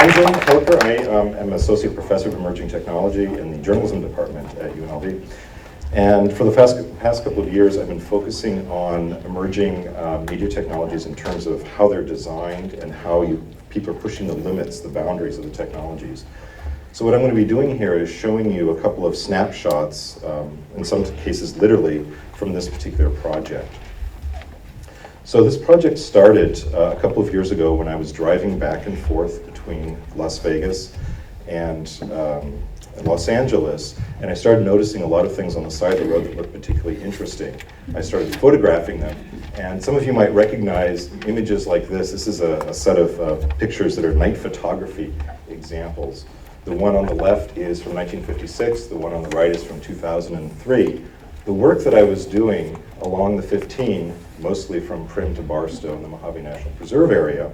I'm Julian Kilker. I am an Associate Professor of Emerging Technology in the Journalism Department at UNLV. And for the past couple of years, I've been focusing on emerging media technologies in terms of how they're designed and how people are pushing the limits, the boundaries of the technologies. So what I'm going to be doing here is showing you a couple of snapshots, in some cases literally, from this particular project. So this project started a couple of years ago when I was driving back and forth between Las Vegas and Los Angeles, and I started noticing a lot of things on the side of the road that looked particularly interesting. I started photographing them, and some of you might recognize images like this. This is a set of pictures that are night photography examples. The one on the left is from 1956, the one on the right is from 2003. The work that I was doing along the 15, mostly from Prim to Barstow in the Mojave National Preserve area,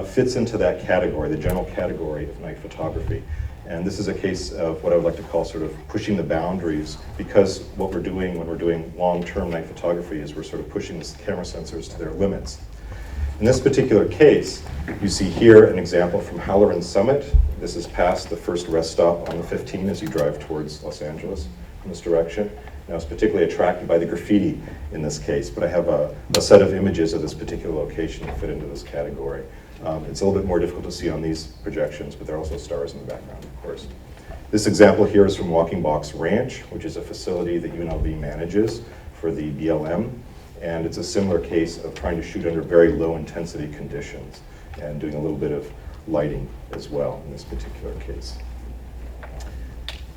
fits into that category, the general category of night photography. And this is a case of what I would like to call sort of pushing the boundaries, because what we're doing when we're doing long-term night photography is we're sort of pushing the camera sensors to their limits. In this particular case, you see here an example from Halloran Summit. This is past the first rest stop on the 15 as you drive towards Los Angeles in this direction. And I was particularly attracted by the graffiti in this case, but I have a set of images of this particular location that fit into this category. It's a little bit more difficult to see on these projections, but there are also stars in the background, of course. This example here is from Walking Box Ranch, which is a facility that UNLV manages for the BLM. And it's a similar case of trying to shoot under very low intensity conditions and doing a little bit of lighting as well in this particular case.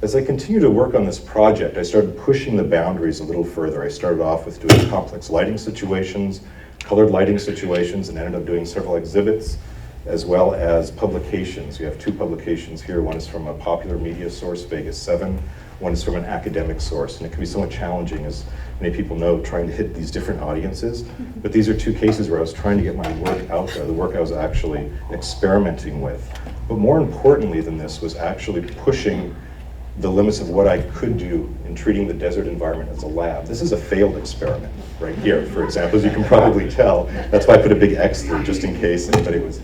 As I continue to work on this project, I started pushing the boundaries a little further. I started off with doing complex lighting situations, colored lighting situations, and ended up doing several exhibits, as well as publications. We have two publications here. One is from a popular media source, Vegas 7. One is from an academic source, and it can be somewhat challenging, as many people know, trying to hit these different audiences. But these are two cases where I was trying to get my work out there, the work I was actually experimenting with. But more importantly than this was actually pushing the limits of what I could do in treating the desert environment as a lab. This is a failed experiment right here, for example, as you can probably tell. That's why I put a big X through, just in case anybody was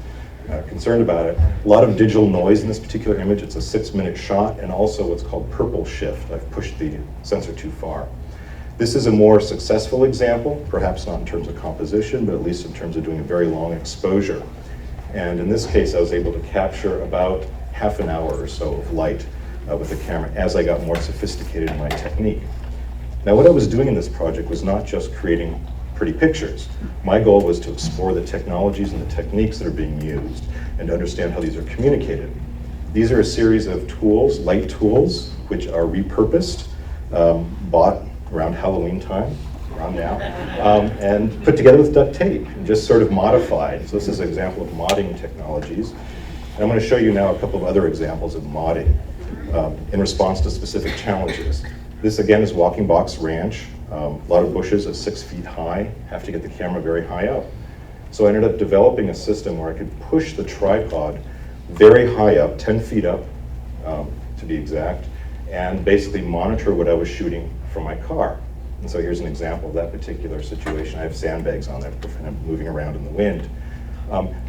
concerned about it. A lot of digital noise in this particular image. It's a 6-minute shot, and also what's called purple shift. I've pushed the sensor too far. This is a more successful example, perhaps not in terms of composition, but at least in terms of doing a very long exposure. And in this case, I was able to capture about half an hour or so of light with the camera as I got more sophisticated in my technique. Now, what I was doing in this project was not just creating pretty pictures. My goal was to explore the technologies and the techniques that are being used and to understand how these are communicated. These are a series of tools, light tools, which are repurposed, bought around Halloween time, around now, and put together with duct tape and just sort of modified. So this is an example of modding technologies. And I'm going to show you now a couple of other examples of modding in response to specific challenges. This again is Walking Box Ranch. A lot of bushes at 6 feet high, have to get the camera very high up. So I ended up developing a system where I could push the tripod very high up, 10 feet up to be exact, and basically monitor what I was shooting from my car. And so here's an example of that particular situation. I have sandbags on there kind of moving around in the wind.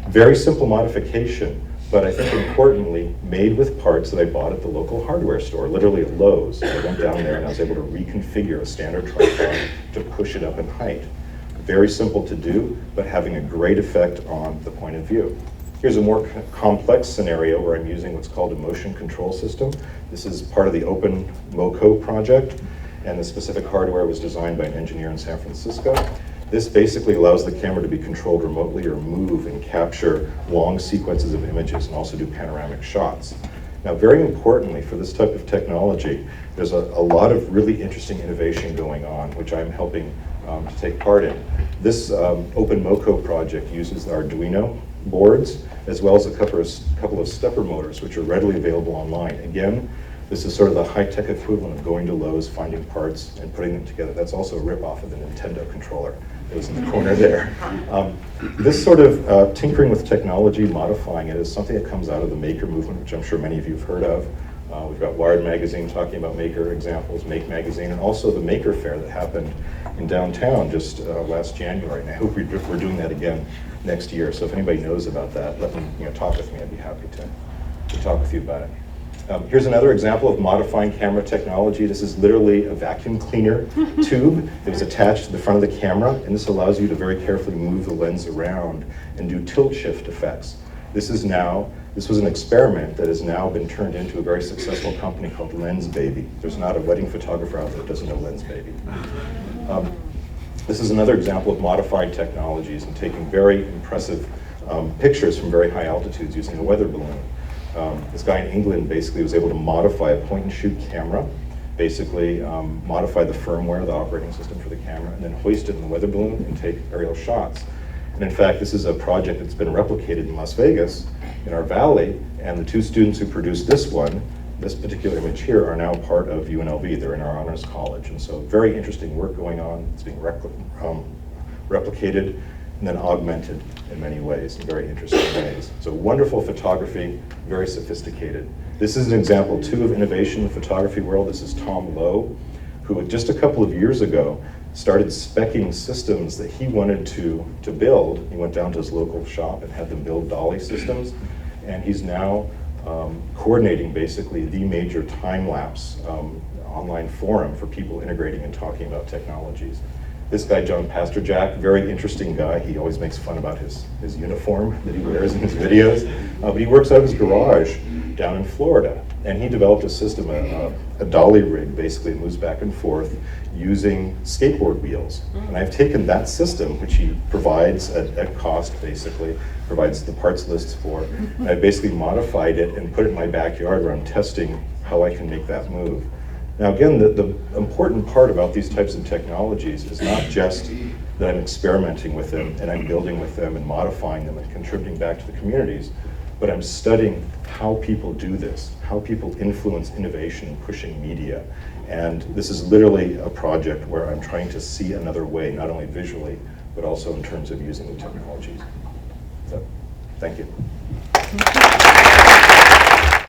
Very simple modification, but I think importantly, made with parts that I bought at the local hardware store, literally at Lowe's. I went down there and I was able to reconfigure a standard tripod to push it up in height. Very simple to do, but having a great effect on the point of view. Here's a more complex scenario where I'm using what's called a motion control system. This is part of the Open MoCo project, and the specific hardware was designed by an engineer in San Francisco. This basically allows the camera to be controlled remotely or move and capture long sequences of images and also do panoramic shots. Now, very importantly for this type of technology, there's a lot of really interesting innovation going on, which I'm helping to take part in. This Open MoCo project uses Arduino boards, as well as a couple of stepper motors, which are readily available online. Again, this is sort of the high-tech equivalent of going to Lowe's, finding parts, and putting them together. That's also a rip-off of the Nintendo controller that was in the corner there. This sort of tinkering with technology, modifying it, is something that comes out of the maker movement, which I'm sure many of you have heard of. We've got Wired Magazine talking about maker examples, Make Magazine, and also the Maker Fair that happened in downtown just last January. And I hope we're doing that again next year. So if anybody knows about that, let me talk with me. I'd be happy to talk with you about it. Here's another example of modifying camera technology. This is literally a vacuum cleaner tube that was attached to the front of the camera, and this allows you to very carefully move the lens around and do tilt shift effects. This was an experiment that has now been turned into a very successful company called Lens Baby. There's not a wedding photographer out there that doesn't know Lens Baby. This is another example of modified technologies and taking very impressive pictures from very high altitudes using a weather balloon. This guy in England basically was able to modify a point-and-shoot camera, basically modify the firmware, the operating system for the camera, and then hoist it in the weather balloon and take aerial shots. And in fact, this is a project that's been replicated in Las Vegas, in our valley, and the two students who produced this particular image here, are now part of UNLV. They're in our honors college, and so very interesting work going on. It's being replicated and then augmented in many ways, in very interesting ways. So wonderful photography, very sophisticated. This is an example too of innovation in the photography world. This is Tom Lowe, who just a couple of years ago started speccing systems that he wanted to build. He went down to his local shop and had them build dolly systems, and he's now coordinating basically the major time-lapse online forum for people integrating and talking about technologies. This guy, John Pasterjack, very interesting guy. He always makes fun about his uniform that he wears in his videos. But he works out of his garage down in Florida. And he developed a system, a dolly rig, basically moves back and forth using skateboard wheels. And I've taken that system, which he provides at cost, basically, provides the parts lists for, and I basically modified it and put it in my backyard where I'm testing how I can make that move. Now again, the important part about these types of technologies is not just that I'm experimenting with them and I'm building with them and modifying them and contributing back to the communities, but I'm studying how people do this, how people influence innovation and pushing media. And this is literally a project where I'm trying to see another way, not only visually, but also in terms of using the technologies. So, thank you.